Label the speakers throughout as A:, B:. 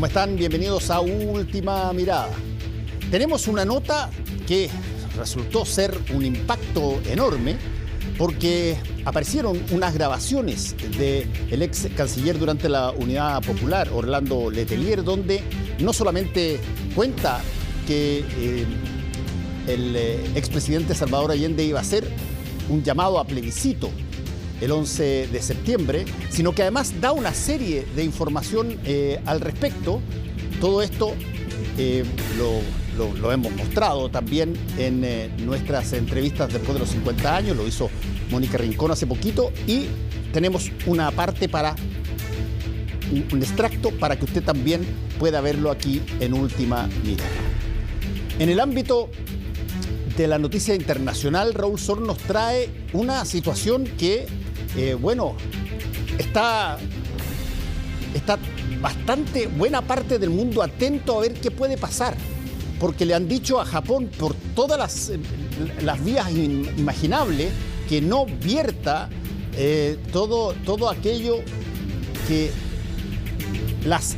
A: ¿Cómo están? Bienvenidos a Última Mirada. Tenemos una nota que resultó ser un impacto enorme porque aparecieron unas grabaciones del ex canciller durante la Unidad Popular, Orlando Letelier, donde no solamente cuenta que el expresidente Salvador Allende iba a hacer un llamado a plebiscito el 11 de septiembre, sino que además da una serie de información al respecto. Todo esto lo hemos mostrado también en nuestras entrevistas después de los 50 años, lo hizo Mónica Rincón hace poquito, y tenemos una parte un extracto para que usted también pueda verlo aquí en Última Mirada. En el ámbito de la noticia internacional, Raúl Sor nos trae una situación que está bastante buena parte del mundo atento a ver qué puede pasar, porque le han dicho a Japón por todas las vías imaginables que no vierta todo aquello que las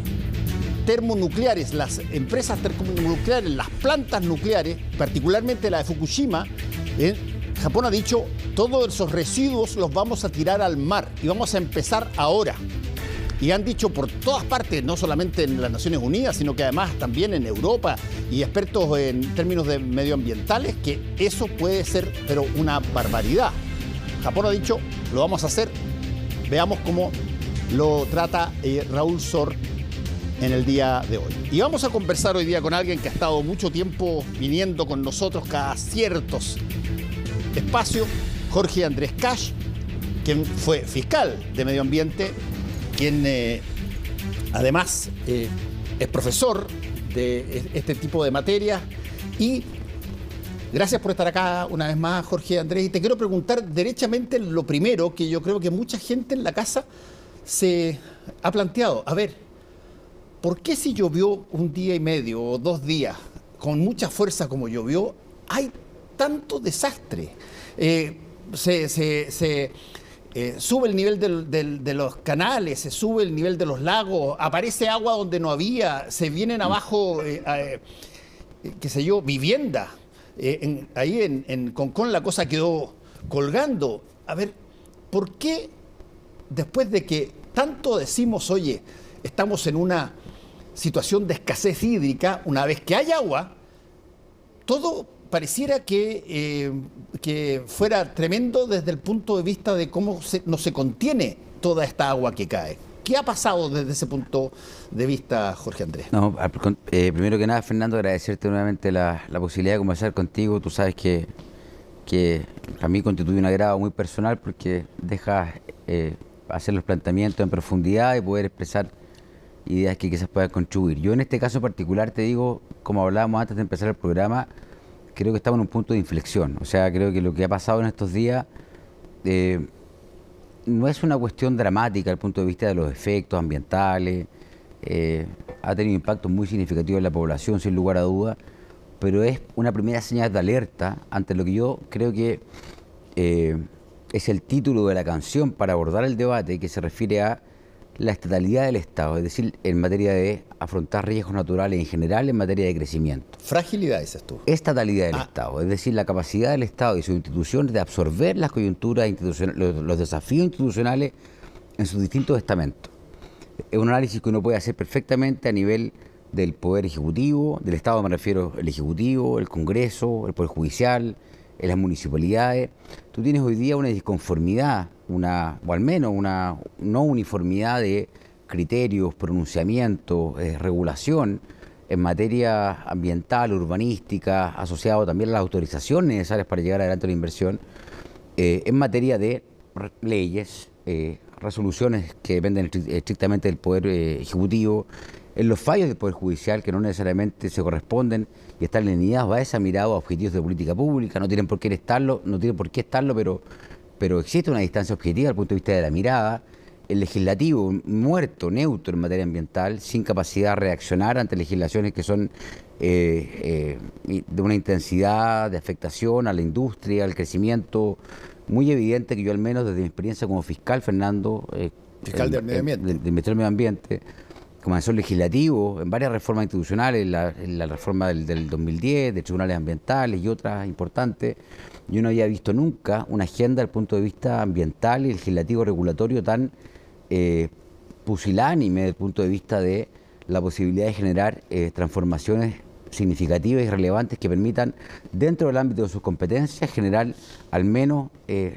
A: termonucleares, las empresas termonucleares, las plantas nucleares, particularmente la de Fukushima, Japón ha dicho, todos esos residuos los vamos a tirar al mar y vamos a empezar ahora. Y han dicho por todas partes, no solamente en las Naciones Unidas, sino que además también en Europa y expertos en términos de medioambientales, que eso puede ser, pero una barbaridad. Japón ha dicho, lo vamos a hacer. Veamos cómo lo trata Raúl Sor en el día de hoy. Y vamos a conversar hoy día con alguien que ha estado mucho tiempo viniendo con nosotros cada ciertos espacios, Jorge Andrés Cash, quien fue fiscal de Medio Ambiente, quien además es profesor de este tipo de materias. Y gracias por estar acá una vez más, Jorge Andrés. Y te quiero preguntar derechamente lo primero que yo creo que mucha gente en la casa se ha planteado. A ver, ¿por qué si llovió un día y medio o 2 días con mucha fuerza como llovió, hay tanto desastre? Sube el nivel de los canales, se sube el nivel de los lagos, aparece agua donde no había, se vienen abajo, qué sé yo, vivienda. Ahí en Concón la cosa quedó colgando. A ver, ¿por qué después de que tanto decimos, oye, estamos en una situación de escasez hídrica, una vez que hay agua, todo pareciera que fuera tremendo desde el punto de vista de cómo no se contiene toda esta agua que cae? ¿Qué ha pasado desde ese punto de vista, Jorge Andrés?
B: No, primero que nada, Fernando, agradecerte nuevamente la posibilidad de conversar contigo. Tú sabes que para mí constituye un agrado muy personal porque dejas hacer los planteamientos en profundidad y poder expresar ideas que quizás puedan contribuir. Yo en este caso particular te digo, como hablábamos antes de empezar el programa, creo que estamos en un punto de inflexión. O sea, creo que lo que ha pasado en estos días no es una cuestión dramática desde el punto de vista de los efectos ambientales. Ha tenido impactos muy significativos en la población, sin lugar a dudas, pero es una primera señal de alerta ante lo que yo creo que es el título de la canción para abordar el debate, que se refiere a la estatalidad del Estado, es decir, en materia de afrontar riesgos naturales en general, en materia de crecimiento.
A: Fragilidad, dices tú.
B: Estatalidad del Estado, es decir, la capacidad del Estado y sus instituciones de absorber las coyunturas institucionales, los desafíos institucionales en sus distintos estamentos. Es un análisis que uno puede hacer perfectamente a nivel del Poder Ejecutivo, del Estado me refiero, el Ejecutivo, el Congreso, el Poder Judicial, en las municipalidades. Tú tienes hoy día una disconformidad, o al menos una no uniformidad de criterios, pronunciamientos, regulación en materia ambiental, urbanística, asociado también a las autorizaciones necesarias para llegar adelante a la inversión, en materia de leyes, resoluciones que dependen estrictamente del Poder Ejecutivo, en los fallos del Poder Judicial que no necesariamente se corresponden y están alineados a esa mirada a objetivos de política pública, no tienen por qué estarlo, pero existe una distancia objetiva desde el punto de vista de la mirada. El legislativo muerto, neutro en materia ambiental, sin capacidad de reaccionar ante legislaciones que son de una intensidad de afectación a la industria, al crecimiento muy evidente, que yo al menos desde mi experiencia como fiscal, Fernando,
A: fiscal del medio ambiente,
B: del Ministerio del Medio Ambiente, como asesor legislativo en varias reformas institucionales, la reforma del 2010, de tribunales ambientales y otras importantes. Yo no había visto nunca una agenda desde el punto de vista ambiental y legislativo regulatorio tan pusilánime desde el punto de vista de la posibilidad de generar transformaciones significativas y relevantes que permitan, dentro del ámbito de sus competencias, generar al menos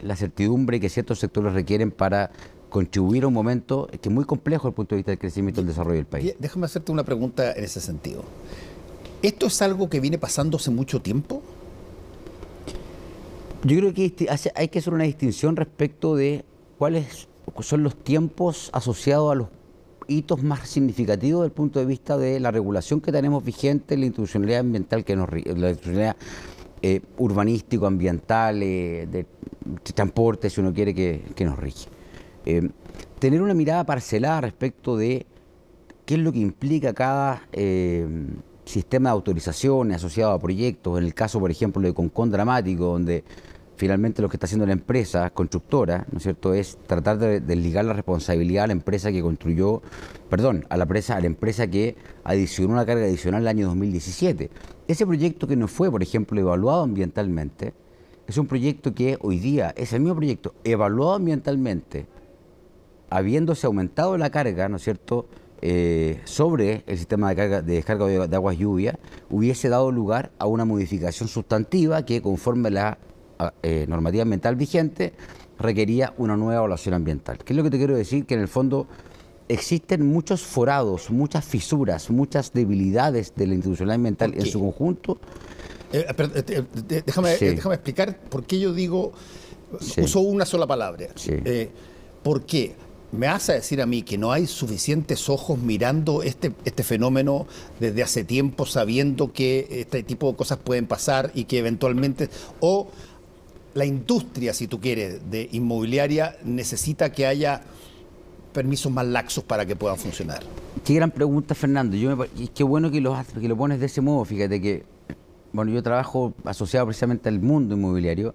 B: la certidumbre que ciertos sectores requieren para contribuir a un momento que es muy complejo desde el punto de vista del crecimiento y del desarrollo del país.
A: Déjame hacerte una pregunta en ese sentido. ¿Esto es algo que viene pasando hace mucho tiempo?
B: Yo creo que hay que hacer una distinción respecto de cuáles son los tiempos asociados a los hitos más significativos desde el punto de vista de la regulación que tenemos vigente, la institucionalidad ambiental que nos rige, la institucionalidad urbanístico, ambiental, de transporte, si uno quiere, que nos rige. Tener una mirada parcelada respecto de qué es lo que implica cada sistema de autorizaciones asociado a proyectos, en el caso, por ejemplo, de Concón Dramático, donde finalmente lo que está haciendo la empresa constructora, ¿no es cierto?, es tratar de desligar la responsabilidad a la empresa que construyó, perdón, a la empresa que adicionó una carga adicional el año 2017. Ese proyecto que no fue, por ejemplo, evaluado ambientalmente, es un proyecto que hoy día es el mismo proyecto, evaluado ambientalmente, habiéndose aumentado la carga, ¿no es cierto?, sobre el sistema de descarga de aguas lluvia, hubiese dado lugar a una modificación sustantiva que, conforme a la normativa ambiental vigente, requería una nueva evaluación ambiental. ¿Qué es lo que te quiero decir? Que en el fondo existen muchos forados, muchas fisuras, muchas debilidades de la institucionalidad ambiental en su conjunto.
A: Déjame explicar por qué yo digo, uso una sola palabra.
B: Sí.
A: ¿Por qué? ¿Me vas a decir a mí que no hay suficientes ojos mirando este fenómeno desde hace tiempo, sabiendo que este tipo de cosas pueden pasar y que eventualmente, o la industria, si tú quieres, de inmobiliaria necesita que haya permisos más laxos para que puedan funcionar?
B: Qué gran pregunta, Fernando. Y qué bueno que lo pones de ese modo. Fíjate que, bueno, yo trabajo asociado precisamente al mundo inmobiliario.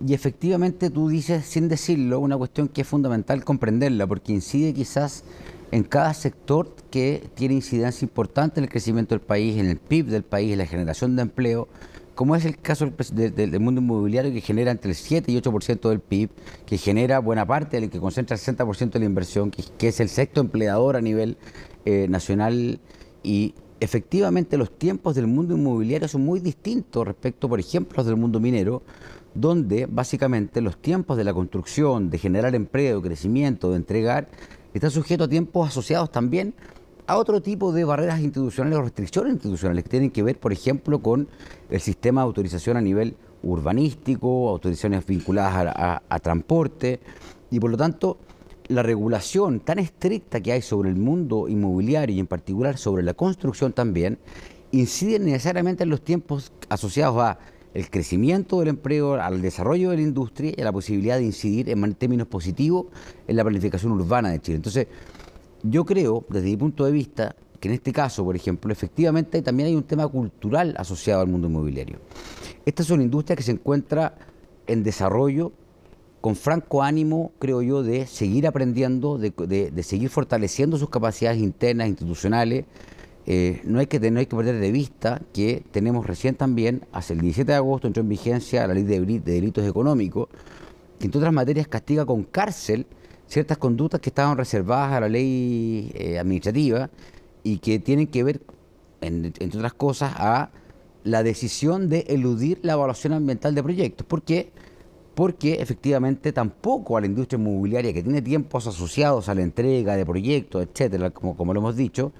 B: Y efectivamente tú dices, sin decirlo, una cuestión que es fundamental comprenderla, porque incide quizás en cada sector que tiene incidencia importante en el crecimiento del país, en el PIB del país, en la generación de empleo, como es el caso del mundo inmobiliario, que genera entre el 7 y 8% del PIB, que genera buena parte, que concentra el 60% de la inversión, que es el sexto empleador a nivel nacional. Y efectivamente los tiempos del mundo inmobiliario son muy distintos respecto, por ejemplo, a los del mundo minero, donde básicamente los tiempos de la construcción, de generar empleo, crecimiento, de entregar, están sujetos a tiempos asociados también a otro tipo de barreras institucionales o restricciones institucionales que tienen que ver, por ejemplo, con el sistema de autorización a nivel urbanístico, autorizaciones vinculadas a transporte, y por lo tanto la regulación tan estricta que hay sobre el mundo inmobiliario y en particular sobre la construcción también, incide necesariamente en los tiempos asociados a el crecimiento del empleo, al desarrollo de la industria y a la posibilidad de incidir en términos positivos en la planificación urbana de Chile. Entonces, yo creo, desde mi punto de vista, que en este caso, por ejemplo, efectivamente también hay un tema cultural asociado al mundo inmobiliario. Esta es una industria que se encuentra en desarrollo, con franco ánimo, creo yo, de seguir aprendiendo, de seguir fortaleciendo sus capacidades internas, institucionales. No hay que perder de vista que tenemos recién también, hace el 17 de agosto entró en vigencia la ley de delitos económicos, que entre otras materias castiga con cárcel ciertas conductas que estaban reservadas a la ley administrativa y que tienen que ver, entre otras cosas, a la decisión de eludir la evaluación ambiental de proyectos. ¿Por qué? Porque efectivamente tampoco a la industria inmobiliaria, que tiene tiempos asociados a la entrega de proyectos, etcétera, como lo hemos dicho,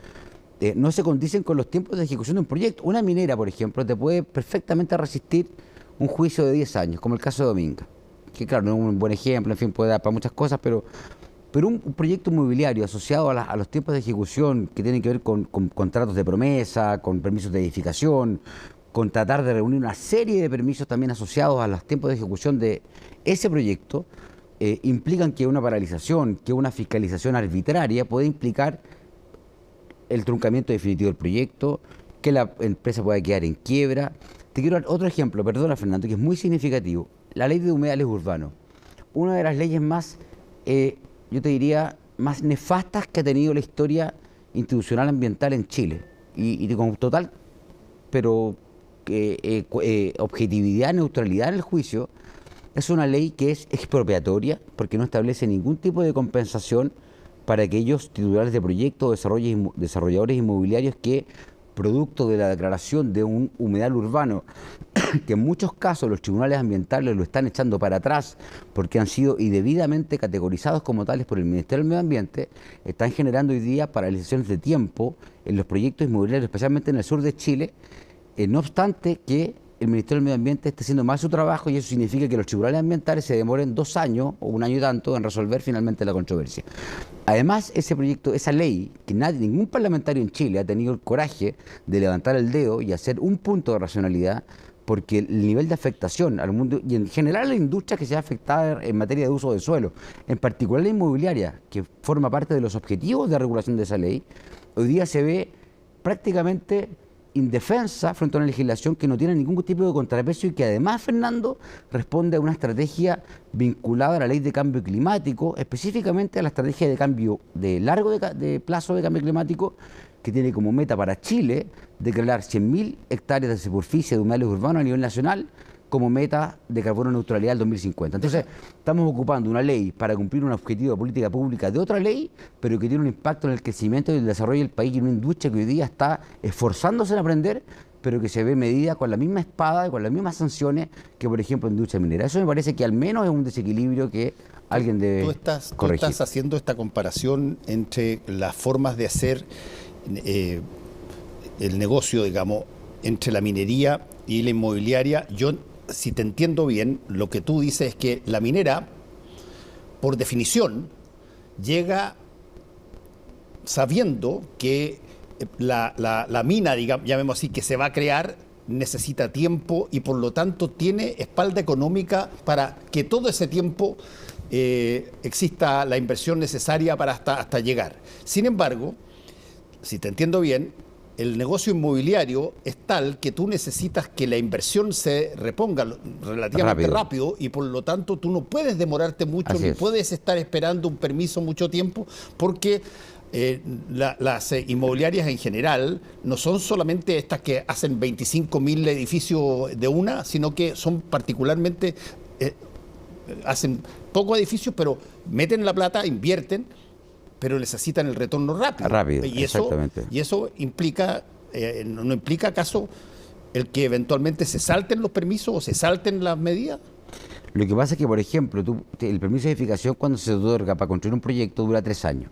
B: no se condicen con los tiempos de ejecución de un proyecto. Una minera, por ejemplo, te puede perfectamente resistir un juicio de 10 años, como el caso de Dominga, que claro, no es un buen ejemplo, en fin, puede dar para muchas cosas, pero un proyecto inmobiliario asociado a los tiempos de ejecución que tienen que ver con contratos de promesa, con permisos de edificación, con tratar de reunir una serie de permisos también asociados a los tiempos de ejecución de ese proyecto, implican que una paralización, que una fiscalización arbitraria puede implicar el truncamiento definitivo del proyecto, que la empresa pueda quedar en quiebra. Te quiero dar otro ejemplo, perdona Fernando, que es muy significativo. La ley de humedales urbanos, una de las leyes más, yo te diría, más nefastas que ha tenido la historia institucional ambiental en Chile. Y con total, pero objetividad, neutralidad en el juicio, es una ley que es expropiatoria porque no establece ningún tipo de compensación para aquellos titulares de proyectos, desarrolladores inmobiliarios que, producto de la declaración de un humedal urbano, que en muchos casos los tribunales ambientales lo están echando para atrás porque han sido indebidamente categorizados como tales por el Ministerio del Medio Ambiente, están generando hoy día paralizaciones de tiempo en los proyectos inmobiliarios, especialmente en el sur de Chile, no obstante que el Ministerio del Medio Ambiente esté haciendo mal su trabajo, y eso significa que los tribunales ambientales se demoren 2 años o 1 año y tanto en resolver finalmente la controversia. Además, ese proyecto, esa ley, que ningún parlamentario en Chile ha tenido el coraje de levantar el dedo y hacer un punto de racionalidad, porque el nivel de afectación al mundo y en general a la industria que se ha afectada en materia de uso de suelo, en particular la inmobiliaria, que forma parte de los objetivos de regulación de esa ley, hoy día se ve prácticamente indefensa frente a una legislación que no tiene ningún tipo de contrapeso y que además, Fernando, responde a una estrategia vinculada a la ley de cambio climático, específicamente a la estrategia de cambio de largo de plazo de cambio climático, que tiene como meta para Chile declarar 100.000 hectáreas de superficie de humedales urbanos a nivel nacional como meta de carbono neutralidad al 2050. Entonces, estamos ocupando una ley para cumplir un objetivo de política pública de otra ley, pero que tiene un impacto en el crecimiento y el desarrollo del país, y una industria que hoy día está esforzándose en aprender, pero que se ve medida con la misma espada y con las mismas sanciones que, por ejemplo, la industria minera. Eso me parece que al menos es un desequilibrio que alguien debe corregir.
A: Tú estás haciendo esta comparación entre las formas de hacer el negocio, digamos, entre la minería y la inmobiliaria. Yo, si te entiendo bien, lo que tú dices es que la minera, por definición, llega sabiendo que la mina, digamos, llamémoslo así, que se va a crear, necesita tiempo y por lo tanto tiene espalda económica para que todo ese tiempo exista la inversión necesaria para hasta llegar. Sin embargo, si te entiendo bien, el negocio inmobiliario es tal que tú necesitas que la inversión se reponga relativamente rápido y por lo tanto tú no puedes demorarte mucho, ni puedes estar esperando un permiso mucho tiempo, porque las inmobiliarias en general no son solamente estas que hacen 25.000 edificios de una, sino que son particularmente, hacen pocos edificios, pero meten la plata, invierten, pero necesitan el retorno rápido. Y eso implica, ¿no implica acaso el que eventualmente se salten los permisos o se salten las medidas?
B: Lo que pasa es que, por ejemplo, el permiso de edificación, cuando se otorga para construir un proyecto, dura 3 años.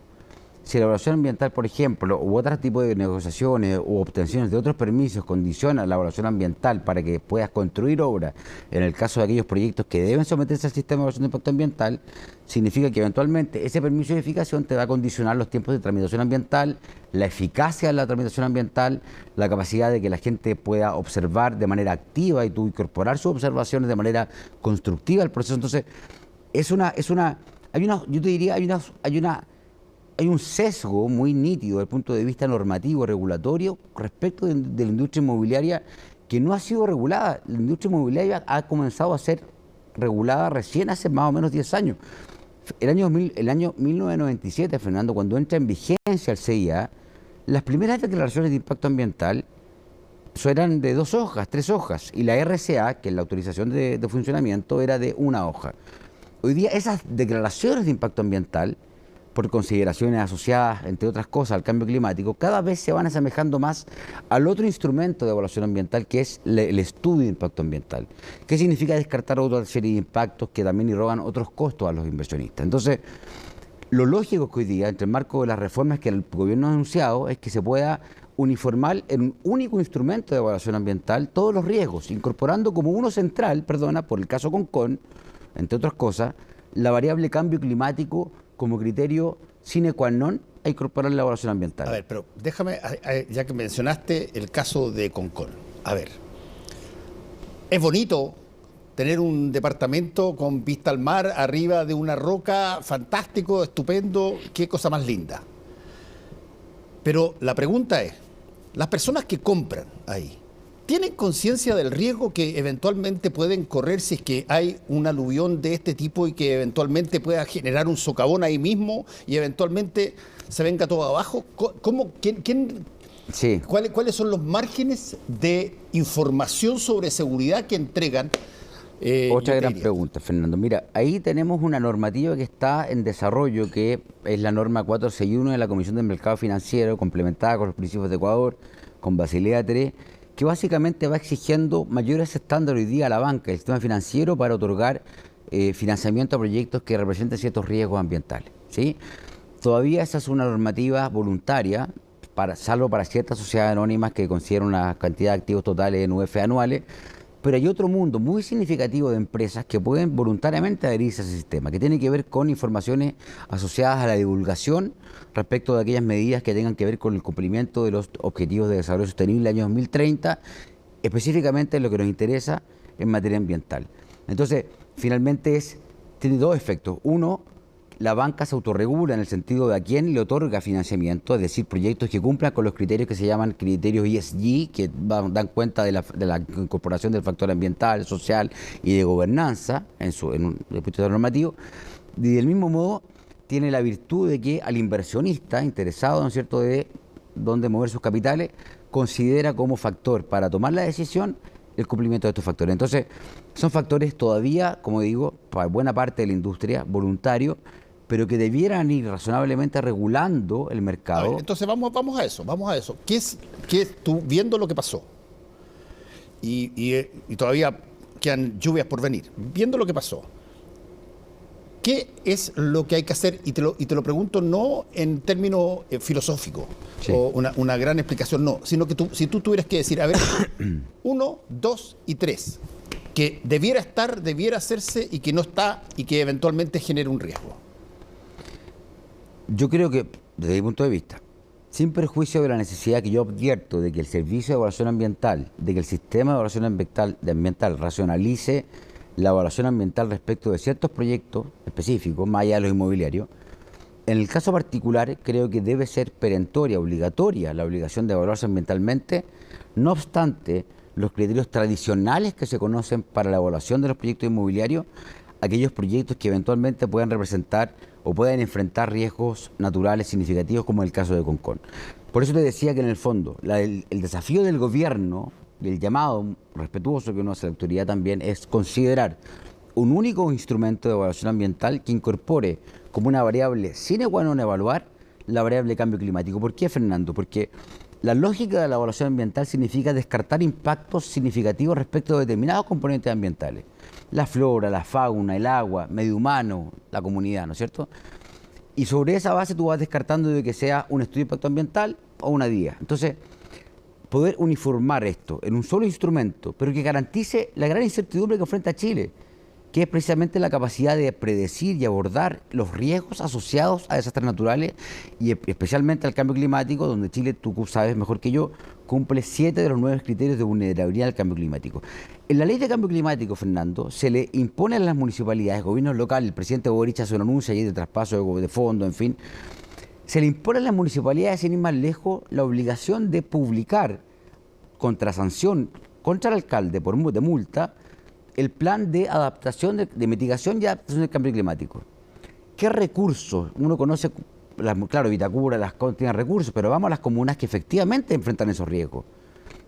B: Si la evaluación ambiental, por ejemplo, u otro tipo de negociaciones u obtenciones de otros permisos condicionan la evaluación ambiental para que puedas construir obras, en el caso de aquellos proyectos que deben someterse al sistema de evaluación de impacto ambiental, significa que eventualmente ese permiso de edificación te va a condicionar los tiempos de tramitación ambiental, la eficacia de la tramitación ambiental, la capacidad de que la gente pueda observar de manera activa y tú incorporar sus observaciones de manera constructiva al proceso. Entonces, yo te diría, hay un sesgo muy nítido desde el punto de vista normativo, regulatorio, respecto de la industria inmobiliaria que no ha sido regulada. La industria inmobiliaria ha comenzado a ser regulada recién hace más o menos 10 años. El año 1997, Fernando, cuando entra en vigencia el CIA, las primeras declaraciones de impacto ambiental eran de 2 hojas, 3 hojas, y la RCA, que es la autorización de funcionamiento, era de 1 hoja. Hoy día esas declaraciones de impacto ambiental, por consideraciones asociadas, entre otras cosas, al cambio climático, cada vez se van asemejando más al otro instrumento de evaluación ambiental, que es el estudio de impacto ambiental. ¿Qué significa descartar otra serie de impactos que también irrogan otros costos a los inversionistas? Entonces, lo lógico es que hoy día, entre el marco de las reformas que el gobierno ha anunciado, es que se pueda uniformar en un único instrumento de evaluación ambiental todos los riesgos, incorporando como uno central, por el caso Concón, entre otras cosas, la variable cambio climático como criterio sine qua non a incorporar la evaluación ambiental.
A: A ver, pero déjame, ya que mencionaste el caso de Concón, a ver, es bonito tener un departamento con vista al mar, arriba de una roca, fantástico, estupendo, qué cosa más linda. Pero la pregunta es, las personas que compran ahí, ¿Tienen conciencia del riesgo que eventualmente pueden correr si es que hay un aluvión de este tipo y que eventualmente pueda generar un socavón ahí mismo y eventualmente se venga todo abajo?
B: Sí.
A: ¿Cuáles son los márgenes de información sobre seguridad que entregan?
B: Otra gran pregunta, Fernando. Mira, ahí tenemos una normativa que está en desarrollo, que es la norma 461 de la Comisión del Mercado Financiero, complementada con los principios de Ecuador, con Basilea III, que básicamente va exigiendo mayores estándares hoy día a la banca y al sistema financiero para otorgar financiamiento a proyectos que representen ciertos riesgos ambientales, ¿sí? Todavía esa es una normativa voluntaria, salvo para ciertas sociedades anónimas que consideran una cantidad de activos totales en UF anuales, pero hay otro mundo muy significativo de empresas que pueden voluntariamente adherirse a ese sistema, que tiene que ver con informaciones asociadas a la divulgación respecto de aquellas medidas que tengan que ver con el cumplimiento de los Objetivos de Desarrollo Sostenible del año 2030, específicamente lo que nos interesa en materia ambiental. Entonces, finalmente tiene dos efectos. Uno, la banca se autorregula en el sentido de a quién le otorga financiamiento, es decir, proyectos que cumplan con los criterios que se llaman criterios ESG, que dan cuenta de la incorporación del factor ambiental, social y de gobernanza en un punto de vista normativo. Y del mismo modo, tiene la virtud de que al inversionista interesado, ¿no es cierto?, de dónde mover sus capitales, considera como factor para tomar la decisión el cumplimiento de estos factores. Entonces, son factores todavía, como digo, para buena parte de la industria, voluntarios, pero que debieran ir razonablemente regulando el mercado.
A: Ver, entonces vamos a eso. ¿Qué es tú viendo lo que pasó? Y todavía quedan lluvias por venir. Viendo lo que pasó, ¿qué es lo que hay que hacer? Y te lo pregunto no en términos filosóficos, sí, o una gran explicación, no, sino que si tú tuvieras que decir, a ver, 1, 2 y 3, que debiera hacerse y que no está y que eventualmente genere un riesgo.
B: Yo creo que, desde mi punto de vista, sin perjuicio de la necesidad que yo advierto de que el servicio de evaluación ambiental, de que el sistema de evaluación ambiental racionalice la evaluación ambiental respecto de ciertos proyectos específicos, más allá de los inmobiliarios, en el caso particular creo que debe ser perentoria, obligatoria, la obligación de evaluarse ambientalmente, no obstante los criterios tradicionales que se conocen para la evaluación de los proyectos inmobiliarios, aquellos proyectos que eventualmente puedan representar o puedan enfrentar riesgos naturales significativos, como el caso de Concón. Por eso te decía que en el fondo el desafío del gobierno y el llamado respetuoso que uno hace a la autoridad también es considerar un único instrumento de evaluación ambiental que incorpore como una variable sine qua non evaluar la variable cambio climático. ¿Por qué, Fernando? Porque la lógica de la evaluación ambiental significa descartar impactos significativos respecto de determinados componentes ambientales. La flora, la fauna, el agua, medio humano, la comunidad, ¿no es cierto? Y sobre esa base tú vas descartando de que sea un estudio de impacto ambiental o una guía. Entonces, poder uniformar esto en un solo instrumento, pero que garantice la gran incertidumbre que enfrenta Chile, que es precisamente la capacidad de predecir y abordar los riesgos asociados a desastres naturales y especialmente al cambio climático, donde Chile, tú sabes mejor que yo, cumple 7 de los 9 criterios de vulnerabilidad al cambio climático. En la ley de cambio climático, Fernando, se le impone a las municipalidades, gobiernos locales, el presidente Boric hace un anuncio ahí de traspaso de fondo, en fin, se le impone a las municipalidades, sin ir más lejos, la obligación de publicar contra sanción contra el alcalde de multa el plan de adaptación, de mitigación y adaptación del cambio climático. ¿Qué recursos? Uno conoce, claro, Vitacura, las tienen recursos, pero vamos a las comunas que efectivamente enfrentan esos riesgos.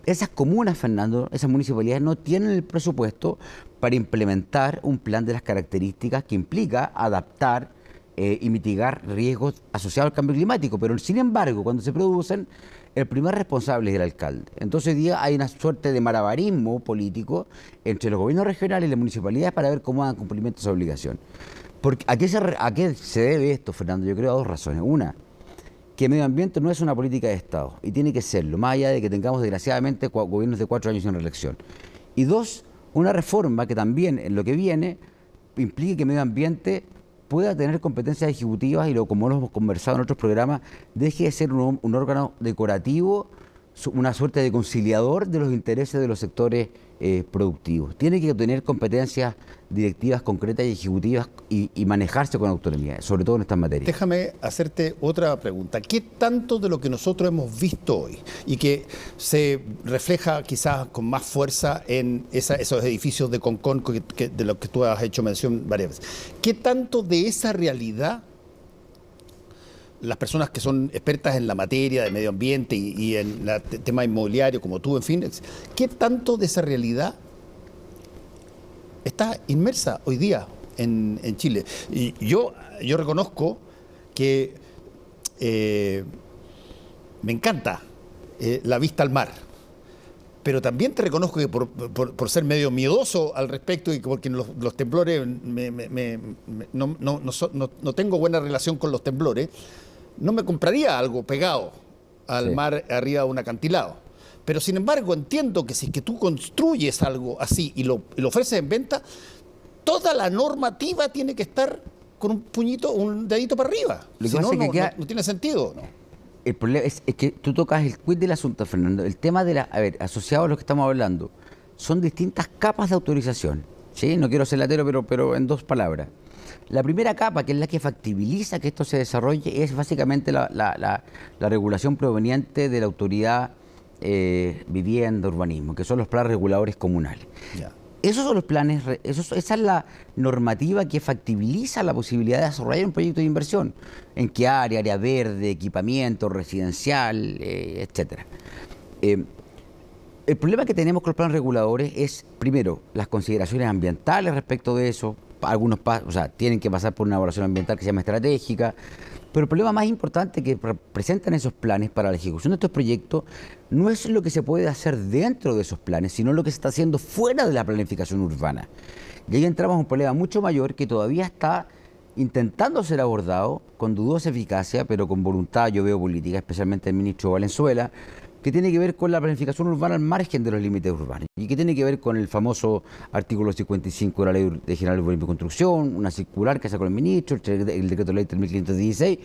B: Esas comunas, Fernando, esas municipalidades no tienen el presupuesto para implementar un plan de las características que implica adaptar y mitigar riesgos asociados al cambio climático, pero sin embargo, cuando se producen, el primer responsable es el alcalde. Entonces hoy día hay una suerte de malabarismo político entre los gobiernos regionales y las municipalidades para ver cómo dan cumplimiento a esa obligación. ¿A qué se debe esto, Fernando? Yo creo a dos razones. Una, que medio ambiente no es una política de Estado y tiene que serlo, más allá de que tengamos desgraciadamente gobiernos de 4 años sin reelección. Y dos, una reforma que también en lo que viene implique que medio ambiente pueda tener competencias ejecutivas y como lo hemos conversado en otros programas, deje de ser un órgano decorativo, una suerte de conciliador de los intereses de los sectores productivos. Tiene que tener competencias directivas concretas y ejecutivas y manejarse con autonomía, sobre todo en estas materias.
A: Déjame hacerte otra pregunta. ¿Qué tanto de lo que nosotros hemos visto hoy y que se refleja quizás con más fuerza en esos edificios de Concón de los que tú has hecho mención varias veces, qué tanto de esa realidad las personas que son expertas en la materia de medio ambiente y en el tema inmobiliario como tú, en fin, qué tanto de esa realidad está inmersa hoy día en Chile? Y yo reconozco que me encanta la vista al mar, pero también te reconozco que por ser medio miedoso al respecto y porque los temblores, no tengo buena relación con los temblores, no me compraría algo pegado al mar arriba de un acantilado. Pero sin embargo entiendo que si es que tú construyes algo así y lo ofreces en venta, toda la normativa tiene que estar con un puñito, un dedito para arriba. Si no, no tiene sentido, ¿no?
B: El problema es que tú tocas el quid del asunto, Fernando. El tema de asociado a lo que estamos hablando, son distintas capas de autorización. ¿Sí? No quiero ser latero, pero en dos palabras. La primera capa, que es la que factibiliza que esto se desarrolle, es básicamente la regulación proveniente de la autoridad vivienda, urbanismo, que son los planes reguladores comunales. Ya. Esos son los planes, esa es la normativa que factibiliza la posibilidad de desarrollar un proyecto de inversión. ¿En qué área? Área verde, equipamiento, residencial, etcétera. El problema que tenemos con los planes reguladores es, primero, las consideraciones ambientales respecto de eso. Algunos tienen que pasar por una evaluación ambiental que se llama estratégica, pero el problema más importante que presentan esos planes para la ejecución de estos proyectos no es lo que se puede hacer dentro de esos planes, sino lo que se está haciendo fuera de la planificación urbana. Y ahí entramos a un problema mucho mayor que todavía está intentando ser abordado con dudosa eficacia, pero con voluntad, yo veo, política, especialmente el ministro Valenzuela, que tiene que ver con la planificación urbana al margen de los límites urbanos y que tiene que ver con el famoso artículo 55 de la Ley General de Urbanismo y Construcción, una circular que sacó el ministro, el decreto de ley 3516,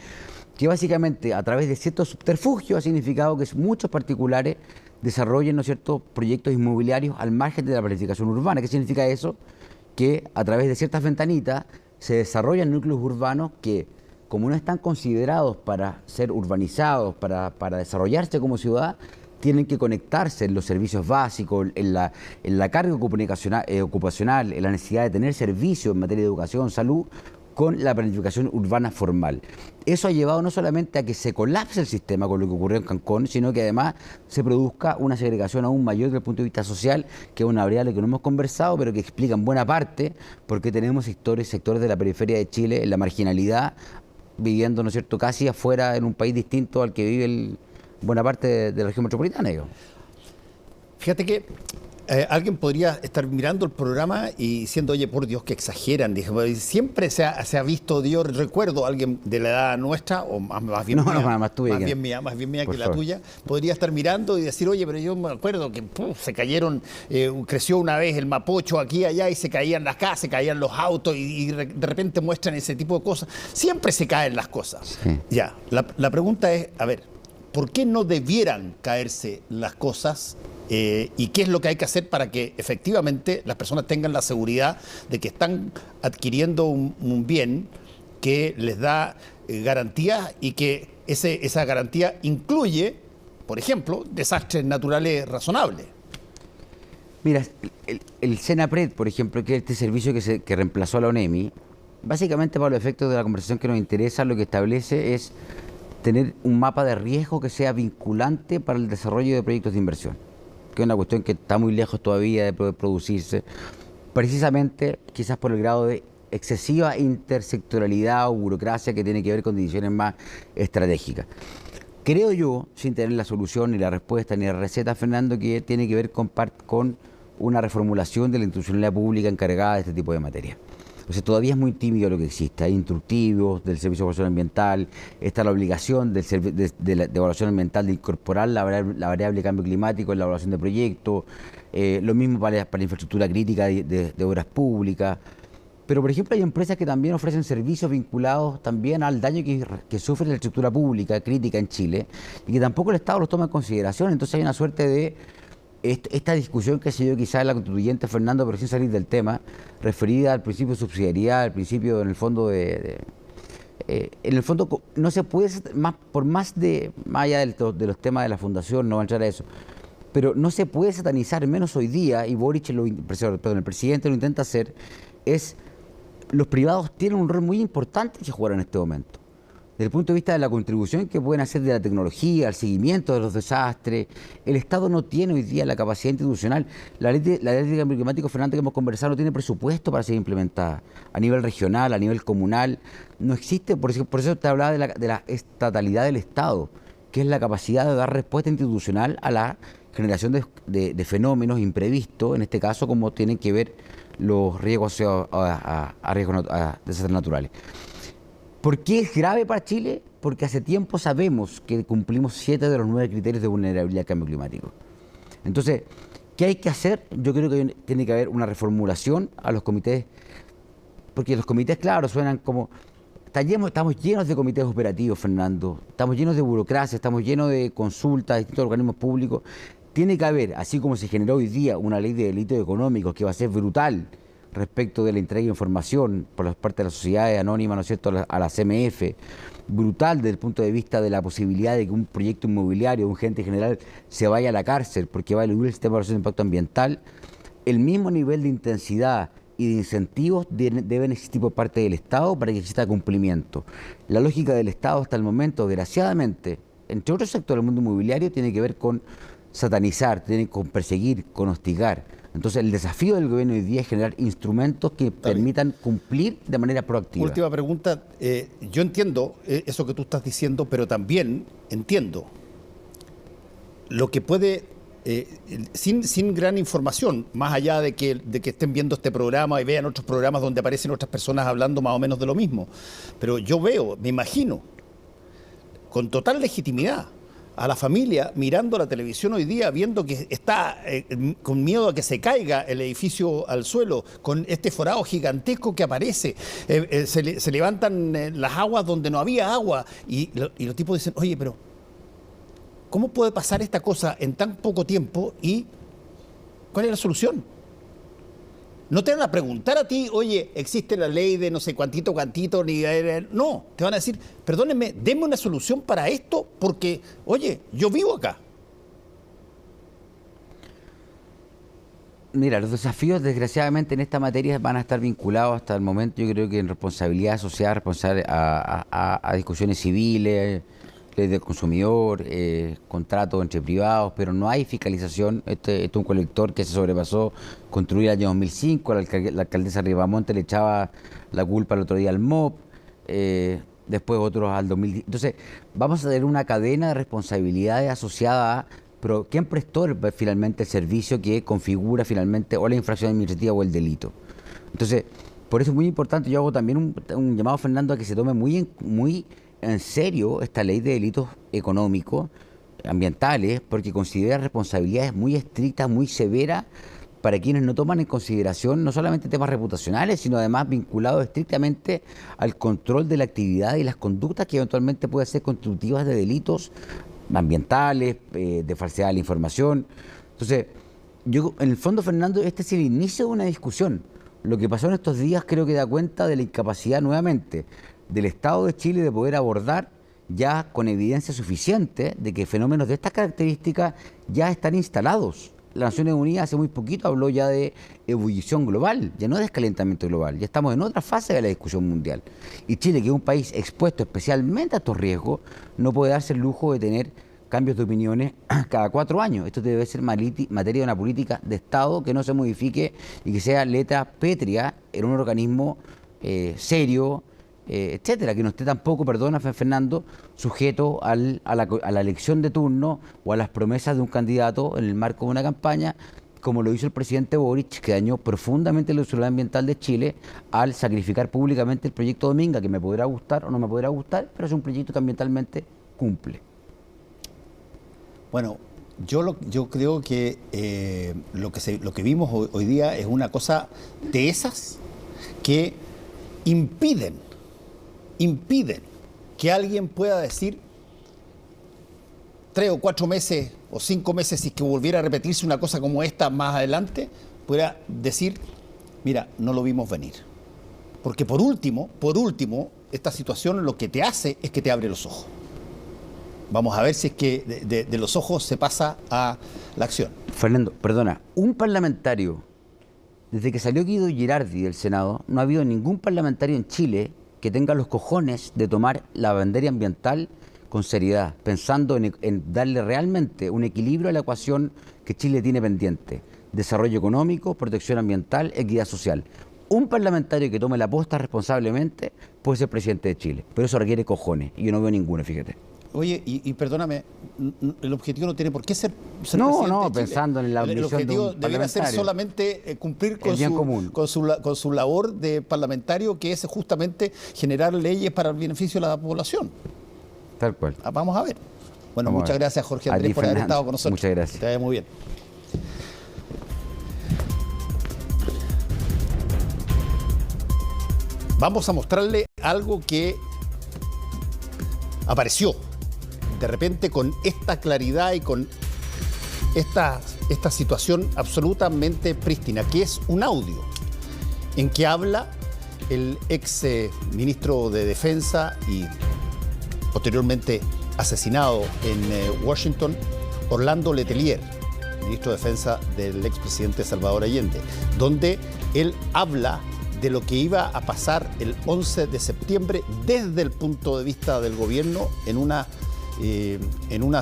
B: que básicamente a través de ciertos subterfugios ha significado que muchos particulares desarrollen, ¿no es cierto?, proyectos inmobiliarios al margen de la planificación urbana. ¿Qué significa eso? Que a través de ciertas ventanitas se desarrollan núcleos urbanos que, como no están considerados para ser urbanizados, para desarrollarse como ciudad, tienen que conectarse en los servicios básicos, en la carga ocupacional, en la necesidad de tener servicios en materia de educación, salud, con la planificación urbana formal. Eso ha llevado no solamente a que se colapse el sistema con lo que ocurrió en Concón, sino que además se produzca una segregación aún mayor desde el punto de vista social, que es una variable que no hemos conversado, pero que explica en buena parte por qué tenemos sectores de la periferia de Chile en la marginalidad, viviendo, ¿no es cierto?, casi afuera en un país distinto al que vive buena parte de la región metropolitana.
A: Fíjate que alguien podría estar mirando el programa y diciendo, oye, por Dios, que exageran. Dije, siempre se ha visto, yo recuerdo a alguien de la edad nuestra, o más bien mía, más bien mía que la tuya, podría estar mirando y decir, oye, pero yo me acuerdo que se cayeron, creció una vez el Mapocho aquí y allá y se caían las casas, se caían los autos y de repente muestran ese tipo de cosas. Siempre se caen las cosas. Sí. Ya, la pregunta es, a ver, ¿por qué no debieran caerse las cosas? ¿Y qué es lo que hay que hacer para que efectivamente las personas tengan la seguridad de que están adquiriendo un bien que les da garantías y que esa garantía incluye, por ejemplo, desastres naturales razonables?
B: Mira, el Senapred, por ejemplo, que es este servicio que reemplazó a la ONEMI, básicamente para los efectos de la conversación que nos interesa, lo que establece es tener un mapa de riesgo que sea vinculante para el desarrollo de proyectos de inversión, que es una cuestión que está muy lejos todavía de poder producirse, precisamente quizás por el grado de excesiva intersectorialidad o burocracia que tiene que ver con decisiones más estratégicas. Creo yo, sin tener la solución, ni la respuesta, ni la receta, Fernando, que tiene que ver con una reformulación de la institucionalidad pública encargada de este tipo de materia. O sea, todavía es muy tímido lo que existe. Hay instructivos del Servicio de Evaluación Ambiental, está la obligación de evaluación ambiental de incorporar la variable cambio climático en la evaluación de proyectos, lo mismo para la infraestructura crítica de obras públicas. Pero, por ejemplo, hay empresas que también ofrecen servicios vinculados también al daño que sufre la estructura pública crítica en Chile y que tampoco el Estado los toma en consideración. Entonces hay una suerte de esta discusión que se dio quizás en la constituyente, Fernando, pero sin salir del tema, referida al principio de subsidiariedad, al principio, en el fondo, en el fondo no se puede, más allá de los temas de la fundación, no va a entrar a eso, pero no se puede satanizar, menos hoy día, y Boric, el presidente lo intenta hacer, los privados tienen un rol muy importante que jugar en este momento. Desde el punto de vista de la contribución que pueden hacer de la tecnología, al seguimiento de los desastres, el Estado no tiene hoy día la capacidad institucional. La ley de cambio climático, Fernando, que hemos conversado, no tiene presupuesto para ser implementada. A nivel regional, a nivel comunal, no existe. Por eso te hablaba de la estatalidad del Estado, que es la capacidad de dar respuesta institucional a la generación de fenómenos imprevistos, en este caso como tienen que ver los riesgos a desastres naturales. ¿Por qué es grave para Chile? Porque hace tiempo sabemos que cumplimos 7 de los 9 criterios de vulnerabilidad al cambio climático. Entonces, ¿qué hay que hacer? Yo creo que tiene que haber una reformulación a los comités, porque los comités, claro, suenan como... Estamos llenos de comités operativos, Fernando, estamos llenos de burocracia, estamos llenos de consultas de distintos organismos públicos. Tiene que haber, así como se generó hoy día una ley de delitos económicos que va a ser brutal, respecto de la entrega de información por parte de las sociedades anónimas, ¿no es cierto?, a la CMF, brutal desde el punto de vista de la posibilidad de que un proyecto inmobiliario, un gerente general, se vaya a la cárcel porque va a eludir el sistema de evaluación de impacto ambiental. El mismo nivel de intensidad y de incentivos deben existir por parte del Estado para que exista cumplimiento. La lógica del Estado hasta el momento, desgraciadamente, entre otros sectores del mundo inmobiliario, tiene que ver con satanizar, tiene con perseguir, con hostigar. Entonces, el desafío del gobierno hoy día es generar instrumentos que permitan cumplir de manera proactiva.
A: Última pregunta. Yo entiendo eso que tú estás diciendo, pero también entiendo lo que puede, sin gran información, más allá de que estén viendo este programa y vean otros programas donde aparecen otras personas hablando más o menos de lo mismo. Pero yo me imagino, con total legitimidad, a la familia mirando la televisión hoy día, viendo que está con miedo a que se caiga el edificio al suelo, con este forado gigantesco que aparece, se levantan las aguas donde no había agua, y los tipos dicen, oye, pero ¿cómo puede pasar esta cosa en tan poco tiempo y cuál es la solución? No te van a preguntar a ti, oye, existe la ley de no sé cuantito, ni... No, te van a decir, perdónenme, denme una solución para esto porque, oye, yo vivo acá.
B: Mira, los desafíos, desgraciadamente, en esta materia van a estar vinculados hasta el momento, yo creo que en responsabilidad social, responsable a discusiones civiles, ley del consumidor, contratos entre privados, pero no hay fiscalización. Este es un colector que se sobrepasó, construido el año 2005, la alcaldesa Ribamonte le echaba la culpa el otro día al MOP, después otros al 2010. Entonces, vamos a tener una cadena de responsabilidades asociada a, pero ¿quién prestó finalmente el servicio que configura finalmente o la infracción administrativa o el delito? Entonces, por eso es muy importante, yo hago también un llamado, Fernando, a que se tome muy en serio esta ley de delitos económicos, ambientales, porque considera responsabilidades muy estrictas, muy severas para quienes no toman en consideración no solamente temas reputacionales, sino además vinculados estrictamente al control de la actividad y las conductas que eventualmente pueden ser constitutivas de delitos ambientales, de falsedad de la información. Entonces, yo, en el fondo, Fernando, este es el inicio de una discusión. Lo que pasó en estos días creo que da cuenta de la incapacidad nuevamente del Estado de Chile de poder abordar ya con evidencia suficiente de que fenómenos de estas características ya están instalados. Las Naciones Unidas hace muy poquito habló ya de ebullición global, ya no de escalentamiento global, ya estamos en otra fase de la discusión mundial. Y Chile, que es un país expuesto especialmente a estos riesgos, no puede darse el lujo de tener cambios de opiniones cada 4 años. Esto debe ser materia de una política de Estado que no se modifique y que sea letra pétrea en un organismo serio, etcétera, que no esté tampoco, perdona Fernando, sujeto a la elección de turno o a las promesas de un candidato en el marco de una campaña, como lo hizo el presidente Boric, que dañó profundamente la seguridad ambiental de Chile al sacrificar públicamente el proyecto Dominga, que me podrá gustar o no me podrá gustar, pero es un proyecto que ambientalmente cumple.
A: Bueno, yo creo que lo que vimos hoy día es una cosa de esas que impiden que alguien pueda decir 3 o 4 meses o 5 meses, si es que volviera a repetirse una cosa como esta más adelante, pudiera decir, mira, no lo vimos venir. Porque por último, esta situación lo que te hace es que te abre los ojos. Vamos a ver si es que de los ojos se pasa a la acción.
B: Fernando, perdona, un parlamentario, desde que salió Guido Girardi del Senado, no ha habido ningún parlamentario en Chile que tenga los cojones de tomar la bandera ambiental con seriedad, pensando en darle realmente un equilibrio a la ecuación que Chile tiene pendiente: desarrollo económico, protección ambiental, equidad social. Un parlamentario que tome la posta responsablemente puede ser presidente de Chile, pero eso requiere cojones, y yo no veo ninguno, fíjate.
A: Oye, y perdóname, el objetivo no tiene por qué ser
B: no,
A: presidente de Chile.
B: Pensando en la
A: El objetivo debería ser solamente cumplir con su labor de parlamentario, que es justamente generar leyes para el beneficio de la población.
B: Tal cual.
A: Vamos a ver. Bueno, muchas gracias, Jorge Andrés, por haber estado con nosotros.
B: Muchas gracias.
A: Que te vaya muy bien. Vamos a mostrarle algo que apareció de repente con esta claridad y con esta situación absolutamente prístina, que es un audio en que habla el ex ministro de Defensa y posteriormente asesinado en Washington, Orlando Letelier, ministro de Defensa del expresidente Salvador Allende, donde él habla de lo que iba a pasar el 11 de septiembre desde el punto de vista del gobierno en una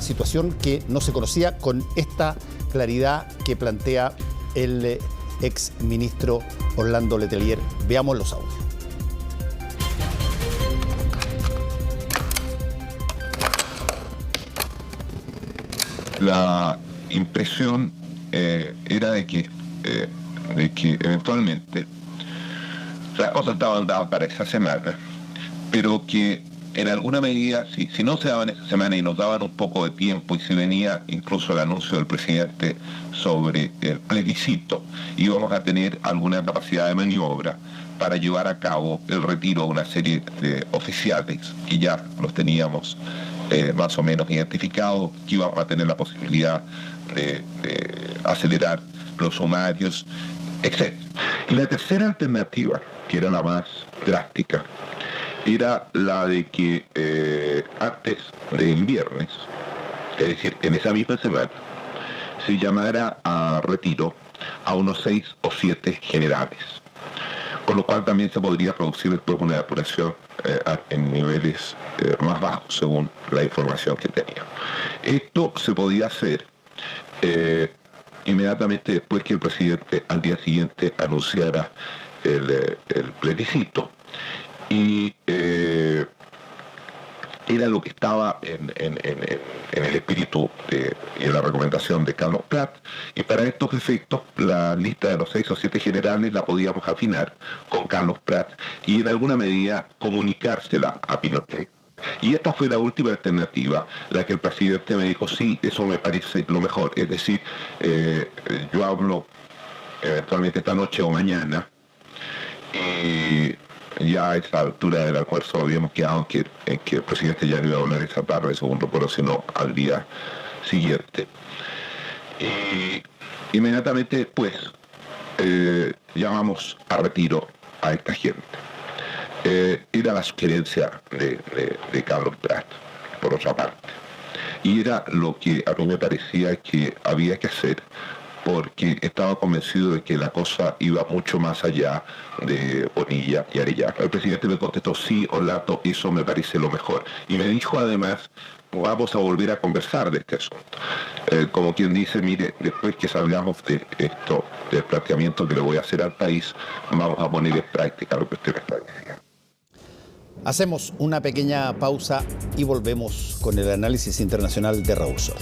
A: situación que no se conocía, con esta claridad que plantea el ex ministro Orlando Letelier. Veamos los audios.
C: La impresión era de que eventualmente las cosas estaban dadas para esa semana, pero que en alguna medida, si no se daban esa semana y nos daban un poco de tiempo, y si venía incluso el anuncio del presidente sobre el plebiscito, íbamos a tener alguna capacidad de maniobra para llevar a cabo el retiro de una serie de oficiales que ya los teníamos más o menos identificados, que íbamos a tener la posibilidad de acelerar los sumarios, etc. Y la tercera alternativa, que era la más drástica, era la de que antes del viernes, es decir, en esa misma semana, se llamara a retiro a unos 6 o 7 generales, con lo cual también se podría producir después una depuración en niveles más bajos, según la información que tenía. Esto se podía hacer inmediatamente después que el presidente al día siguiente anunciara el plebiscito, y era lo que estaba en el espíritu y en la recomendación de Carlos Prat, y para estos efectos la lista de los 6 o 7 generales la podíamos afinar con Carlos Prat y en alguna medida comunicársela a Pinochet. Y esta fue la última alternativa, la que el presidente me dijo, sí, eso me parece lo mejor, es decir, yo hablo eventualmente esta noche o mañana, y ya a esta altura del almuerzo habíamos quedado en que el presidente ya no iba a hablar esa tarde, segundo, pero sino al día siguiente. Y inmediatamente después llamamos a retiro a esta gente. Era la sugerencia de Carlos Prat, por otra parte. Y era lo que a mí me parecía que había que hacer, porque estaba convencido de que la cosa iba mucho más allá de Bonilla y Arellano. El presidente me contestó, sí, Orlando, eso me parece lo mejor. Y me dijo además, vamos a volver a conversar de este asunto. Como quien dice, mire, después que salgamos de esto, del planteamiento que le voy a hacer al país, vamos a poner en práctica lo que usted me está diciendo.
A: Hacemos una pequeña pausa y volvemos con el análisis internacional de Raúl Sor.